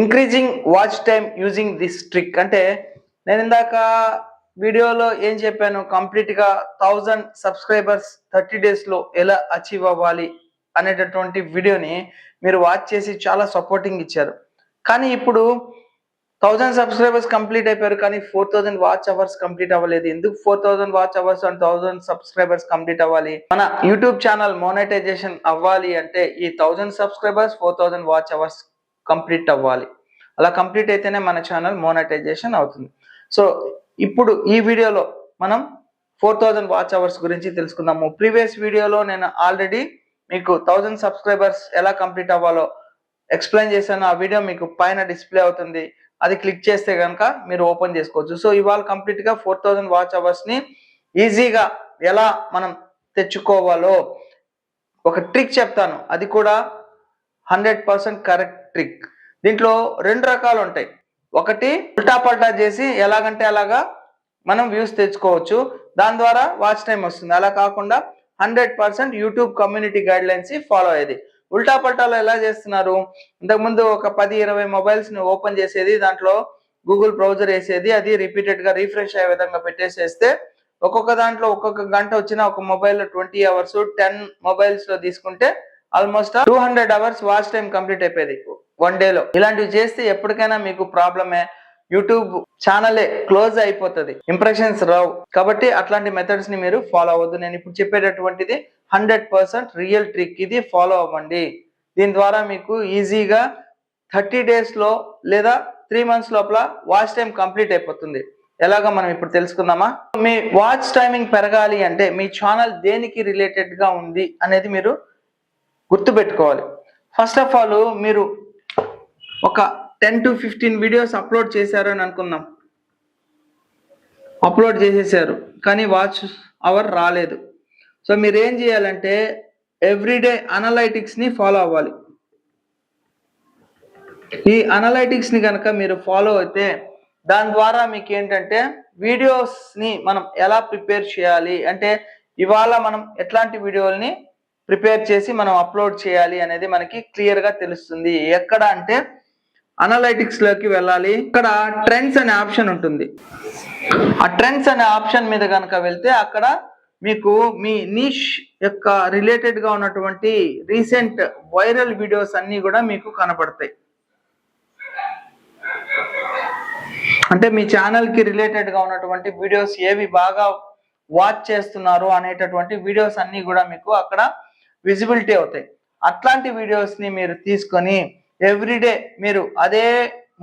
Increasing watch time using this trick అంటే నేను ఇందాక వీడియోలో ఏం చెప్పాను, కంప్లీట్ గా 1000 సబ్స్క్రైబర్స్ 30 days లో ఎలా అచీవ్ అవ్వాలి అనేటటువంటి వీడియోని మీరు వాచ్ చేసి చాలా సపోర్టింగ్ ఇచ్చారు. కానీ ఇప్పుడు 1000 సబ్స్క్రైబర్స్ కంప్లీట్ అయిపోయారు, కానీ 4000 వాచ్ అవర్స్ కంప్లీట్ అవ్వలేదు. ఎందుకు 4000 watch hours and 1000 subscribers complete అవ్వాలి? మన యూట్యూబ్ ఛానల్ మోనటైజేషన్ అవ్వాలి అంటే ఈ 1000 సబ్స్క్రైబర్స్ 4000 వాచ్ అవర్స్ కంప్లీట్ అవ్వాలి. అలా కంప్లీట్ అయితేనే మన ఛానల్ మోనటైజేషన్ అవుతుంది. సో ఇప్పుడు ఈ వీడియోలో మనం 4000 వాచ్ అవర్స్ గురించి తెలుసుకుందాము. ప్రీవియస్ వీడియోలో నేను ఆల్రెడీ మీకు 1000 సబ్స్క్రైబర్స్ ఎలా కంప్లీట్ అవ్వాలో ఎక్స్ప్లెయిన్ చేశాను. ఆ వీడియో మీకు పైన డిస్ప్లే అవుతుంది, అది క్లిక్ చేస్తే కనుక మీరు ఓపెన్ చేసుకోవచ్చు. సో ఇవాళ కంప్లీట్ గా 4000 వాచ్ అవర్స్ ని ఈజీగా ఎలా మనం తెచ్చుకోవాలో ఒక ట్రిక్ చెప్తాను. అది కూడా 100% కరెక్ట్ ట్రిక్. దీంట్లో 2 రకాలు ఉంటాయి. ఒకటి ఉల్టా పల్టా చేసి ఎలాగంటే అలాగా మనం వ్యూస్ తెచ్చుకోవచ్చు, దాని ద్వారా వాచ్ టైం వస్తుంది. అలా కాకుండా 100% YouTube community guide lines follow అయ్యేది. ఉల్టా పల్టాలో ఎలా చేస్తున్నారు, ఇంతకుముందు ఒక 10-20 మొబైల్స్ ని ఓపెన్ చేసేది, దాంట్లో గూగుల్ బ్రౌజర్ వేసేది, అది రిపీటెడ్ గా రీఫ్రెష్ అయ్యే విధంగా పెట్టేసేస్తే ఒక్కొక్క దాంట్లో ఒక్కొక్క గంట వచ్చిన ఒక మొబైల్లో 20 hours, 10 మొబైల్స్ లో తీసుకుంటే almost 200 hours watch time complete అయిపోయింది వన్ డేలో. ఇలాంటివి చేస్తే ఎప్పటికైనా మీకు ప్రాబ్లమే, యూట్యూబ్ ఛానలే క్లోజ్ అయిపోతుంది, ఇంప్రెషన్స్ రావు. కాబట్టి అట్లాంటి మెథడ్స్ ని మీరు ఫాలో అవ్వద్దు. నేను ఇప్పుడు చెప్పేటటువంటిది 100% రియల్ ట్రిక్, ఇది ఫాలో అవ్వండి. దీని ద్వారా మీకు ఈజీగా 30 days లో లేదా 3 months లోపల వాచ్ టైం కంప్లీట్ అయిపోతుంది. ఎలాగా మనం ఇప్పుడు తెలుసుకుందామా? మీ వాచ్ టైమింగ్ పెరగాలి అంటే మీ ఛానల్ దేనికి రిలేటెడ్ గా ఉంది అనేది మీరు గుర్తుపెట్టుకోవాలి. ఫస్ట్ ఆఫ్ ఆల్ మీరు ఒక 10 to 15 వీడియోస్ అప్లోడ్ చేశారు అని అనుకుందాం. అప్లోడ్ చేసేసారు కానీ వాచ్ అవర్ రాలేదు. సో మీరు ఏం చేయాలంటే ఎవ్రీడే అనలైటిక్స్ ని ఫాలో అవ్వాలి. ఈ అనలైటిక్స్ ని కనుక మీరు ఫాలో అయితే దాని ద్వారా మీకు ఏంటంటే వీడియోస్ ని మనం ఎలా ప్రిపేర్ చేయాలి అంటే ఇవాళ మనం ఎట్లాంటి వీడియోల్ని ప్రిపేర్ చేసి మనం అప్లోడ్ చేయాలి అనేది మనకి క్లియర్ గా తెలుస్తుంది. ఎక్కడ అంటే అనలైటిక్స్ లోకి వెళ్ళాలి. ఇక్కడ ట్రెండ్స్ అనే ఆప్షన్ ఉంటుంది. ఆ ట్రెండ్స్ అనే ఆప్షన్ మీద కనుక వెళ్తే అక్కడ మీకు మీ నిష్ యొక్క రిలేటెడ్ గా ఉన్నటువంటి రీసెంట్ వైరల్ వీడియోస్ అన్ని కూడా మీకు కనపడతాయి. అంటే మీ ఛానల్ కి రిలేటెడ్ గా ఉన్నటువంటి వీడియోస్ ఏవి బాగా వాచ్ చేస్తున్నారు అనేటటువంటి వీడియోస్ అన్ని కూడా మీకు అక్కడ విజిబిలిటీ అవుతాయి. అట్లాంటి వీడియోస్ ని మీరు తీసుకొని ఎవ్రీడే మీరు అదే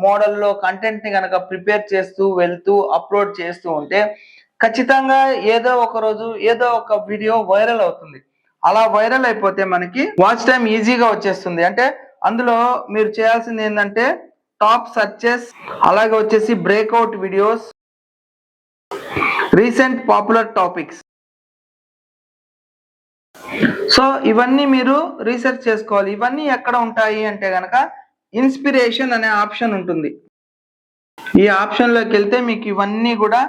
మోడల్లో కంటెంట్ ని కనుక ప్రిపేర్ చేస్తూ వెళ్తూ అప్లోడ్ చేస్తూ ఉంటే ఖచ్చితంగా ఏదో ఒక రోజు ఏదో ఒక వీడియో వైరల్ అవుతుంది. అలా వైరల్ అయిపోతే మనకి వాచ్ టైం ఈజీగా వచ్చేస్తుంది. అంటే అందులో మీరు చేయాల్సింది ఏంటంటే టాప్ సర్చెస్, అలాగే వచ్చేసి breakout videos, recent popular topics. So ఇవన్నీ మీరు రీసెర్చ్ చేసుకోవాలి. ఇవన్నీ ఎక్కడ ఉంటాయి అంటే గనక ఇన్స్పిరేషన్ అనే ఆప్షన్ ఉంటుంది. ఈ ఆప్షన్ లోకి వెళ్తే మీకు ఇవన్నీ కూడా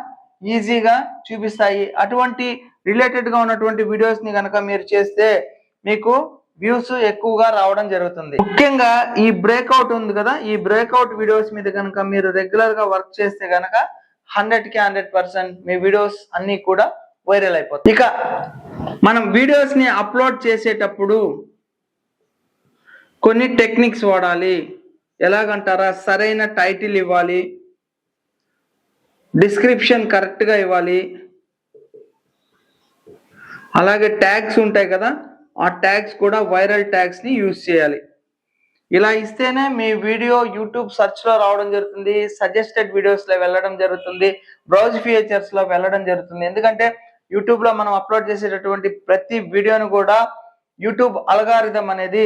ఈజీగా చూపిస్తాయి. అటువంటి రిలేటెడ్ గా ఉన్నటువంటి వీడియోస్ ని కనుక మీరు చేస్తే మీకు వ్యూస్ ఎక్కువగా రావడం జరుగుతుంది. ముఖ్యంగా ఈ బ్రేక్అవుట్ ఉంది కదా, ఈ బ్రేక్అవుట్ వీడియోస్ మీద కనుక మీరు రెగ్యులర్ గా వర్క్ చేస్తే కనుక 100కి 100% మీ వీడియోస్ అన్ని కూడా వైరల్ అయిపోతాయి. ఇక మనం వీడియోస్ ని అప్లోడ్ చేసేటప్పుడు కొన్ని టెక్నిక్స్ వాడాలి. ఎలాగంటారా, సరైన టైటిల్ ఇవ్వాలి, డిస్క్రిప్షన్ కరెక్ట్ గా ఇవ్వాలి, అలాగే ట్యాగ్స్ ఉంటాయి కదా, ఆ ట్యాగ్స్ కూడా వైరల్ ట్యాగ్స్ ని యూజ్ చేయాలి. ఇలా ఇస్తేనే మీ వీడియో యూట్యూబ్ సెర్చ్ లో రావడం జరుగుతుంది, సజెస్టెడ్ వీడియోస్ లో వెళ్ళడం జరుగుతుంది, బ్రౌజ్ ఫీచర్స్ లో వెళ్ళడం జరుగుతుంది. ఎందుకంటే యూట్యూబ్ లో మనం అప్లోడ్ చేసేటటువంటి ప్రతి వీడియోను కూడా యూట్యూబ్ అల్గారిథం అనేది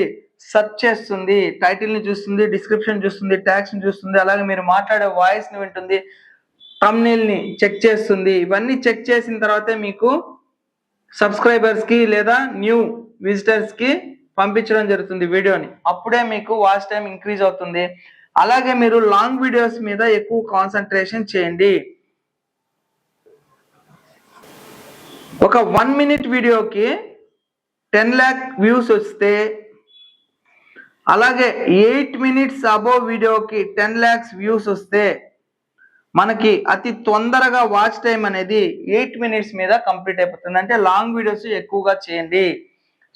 సెర్చ్ చేస్తుంది, టైటిల్ ని చూస్తుంది, డిస్క్రిప్షన్ చూస్తుంది, ట్యాగ్స్ ని చూస్తుంది, అలాగే మీరు మాట్లాడే వాయిస్ ని వింటుంది, థంబ్నెయిల్ ని చెక్ చేస్తుంది. ఇవన్నీ చెక్ చేసిన తర్వాతే మీకు సబ్స్క్రైబర్స్ కి లేదా న్యూ విజిటర్స్ కి పంపించడం జరుగుతుంది వీడియోని. అప్పుడే మీకు వాచ్ టైం ఇంక్రీజ్ అవుతుంది. అలాగే మీరు లాంగ్ వీడియోస్ మీద ఎక్కువ కాన్సన్ట్రేషన్ చేయండి. ఒక 1 minute వీడియోకి 10 lakh వ్యూస్ వస్తే అలాగే 8 మినిట్స్ అబోవ్ వీడియోకి 10 lakhs వ్యూస్ వస్తే మనకి అతి తొందరగా వాచ్ టైం అనేది 8 మినిట్స్ మీద కంప్లీట్ అయిపోతుంది. అంటే లాంగ్ వీడియోస్ ఎక్కువగా చేయండి.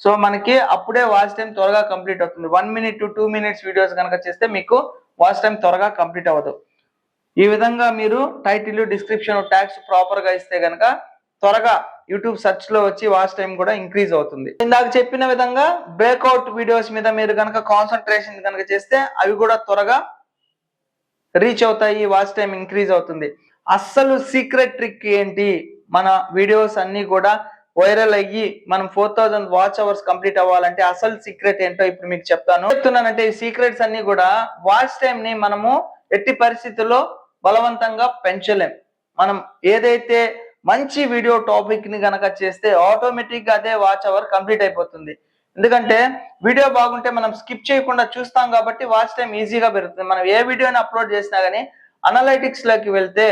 సో మనకి అప్పుడే వాచ్ టైం త్వరగా కంప్లీట్ అవుతుంది. 1 minute to 2 minutes వీడియోస్ కనుక చేస్తే మీకు వాచ్ టైం త్వరగా కంప్లీట్ అవ్వదు. ఈ విధంగా మీరు టైటిల్, డిస్క్రిప్షన్, ట్యాగ్స్ ప్రాపర్ గా ఇస్తే గనక త్వరగా యూట్యూబ్ సెర్చ్ లో వచ్చి వాచ్ టైం కూడా ఇంక్రీజ్ అవుతుంది. ఇందాక చెప్పిన విధంగా బ్రేక్అవుట్ వీడియోస్ మీద మీరు కనుక కాన్సన్ట్రేషన్ కనుక చేస్తే అవి కూడా త్వరగా రీచ్ అవుతాయి, వాచ్ టైం ఇంక్రీజ్ అవుతుంది. అస్సలు సీక్రెట్ ట్రిక్ ఏంటి? మన వీడియోస్ అన్ని కూడా వైరల్ అయ్యి మనం 4000 వాచ్ అవర్స్ కంప్లీట్ అవ్వాలంటే అసలు సీక్రెట్ ఏంటో ఇప్పుడు మీకు చెప్తానంటే ఈ సీక్రెట్స్ అన్ని కూడా వాచ్ టైం ని మనము ఎట్టి పరిస్థితుల్లో బలవంతంగా పెంచలేం. మనం ఏదైతే మంచి వీడియో టాపిక్ ని గనక చేస్తే ఆటోమేటిక్ గా అదే వాచ్ అవర్ కంప్లీట్ అయిపోతుంది. ఎందుకంటే వీడియో బాగుంటే మనం స్కిప్ చేయకుండా చూస్తాం కాబట్టి వాచ్ టైం ఈజీగా పెరుగుతుంది. మనం ఏ వీడియోని అప్లోడ్ చేసినా కానీ అనలైటిక్స్ లోకి వెళ్తే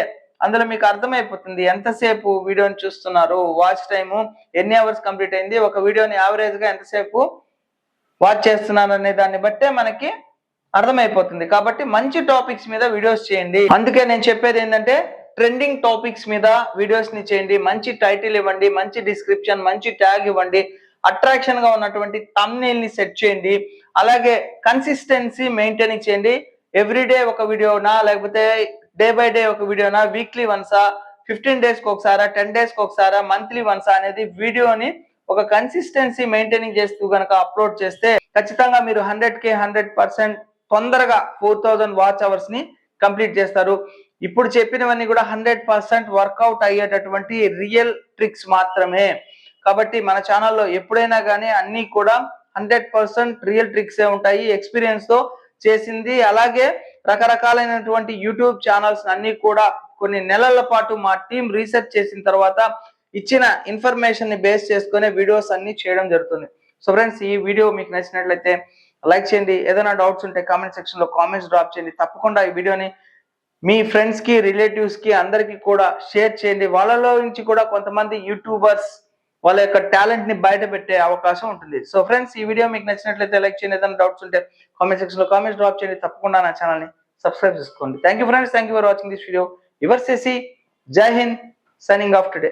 అందులో మీకు అర్థమైపోతుంది ఎంతసేపు వీడియోని చూస్తున్నారు, వాచ్ టైము ఎన్ని అవర్స్ కంప్లీట్ అయింది, ఒక వీడియోని యావరేజ్ గా ఎంతసేపు వాచ్ చేస్తున్నారు అనే దాన్ని బట్టే మనకి అర్థమైపోతుంది. కాబట్టి మంచి టాపిక్స్ మీద వీడియోస్ చేయండి. అందుకే నేను చెప్పేది ఏంటంటే ట్రెండింగ్ టాపిక్స్ మీద వీడియోస్ ని చేయండి. మంచి టైటిల్ ఇవ్వండి, మంచి డిస్క్రిప్షన్, మంచి ట్యాగ్ ఇవ్వండి, అట్రాక్షన్ గా ఉన్నటువంటి థంబ్నెయిల్ ని సెట్ చేయండి. అలాగే కన్సిస్టెన్సీ మెయింటైన్ చేయండి. ఎవ్రీడే ఒక వీడియోనా, లేకపోతే డే బై డే ఒక వీడియోనా, వీక్లీ వన్సా, 15 days కి ఒకసారా, 10 days కి ఒకసారా, మంత్లీ వన్సా అనేది వీడియోని ఒక కన్సిస్టెన్సీ మెయింటైనింగ్ చేస్తూ గనక అప్లోడ్ చేస్తే ఖచ్చితంగా మీరు 100K 100% తొందరగా 4000 వాచ్ అవర్స్ ని కంప్లీట్ చేస్తారు. ఇప్పుడు చెప్పినవన్నీ కూడా 100% వర్కౌట్ అయ్యేటటువంటి రియల్ ట్రిక్స్ మాత్రమే. కాబట్టి మన ఛానల్లో ఎప్పుడైనా కానీ అన్ని కూడా 100% రియల్ ట్రిక్స్ ఉంటాయి, ఎక్స్పీరియన్స్ తో చేసింది. అలాగే రకరకాలైనటువంటి యూట్యూబ్ ఛానల్స్ అన్ని కూడా కొన్ని నెలల పాటు మా టీం రీసెర్చ్ చేసిన తర్వాత ఇచ్చిన ఇన్ఫర్మేషన్ ని బేస్ చేసుకునే వీడియోస్ అన్ని చేయడం జరుగుతుంది. సో ఫ్రెండ్స్, ఈ వీడియో మీకు నచ్చినట్లయితే లైక్ చేయండి. ఏదైనా డౌట్స్ ఉంటే కామెంట్ సెక్షన్ లో కామెంట్స్ డ్రాప్ చేయండి. తప్పకుండా ఈ వీడియోని మీ ఫ్రెండ్స్ కి, రిలేటివ్స్ కి అందరికి కూడా షేర్ చేయండి. వాళ్ళలో నుంచి కూడా కొంతమంది యూట్యూబర్స్ వాళ్ళ యొక్క టాలెంట్ ని బయట పెట్టే అవకాశం ఉంటుంది. సో ఫ్రెండ్స్, ఈ వీడియో మీకు నచ్చినట్లయితే లైక్ చేయండి. ఏదైనా డౌట్స్ ఉంటే కామెంట్ సెక్షన్ లో కామెంట్స్ డ్రాప్ చేయండి. తప్పకుండా నా ఛానల్ ని సబ్స్క్రైబ్ చేసుకోండి. Thank you friends, thank you for watching this video. Your Shashi, జై హింద్, సైనింగ్ ఆఫ్ టుడే.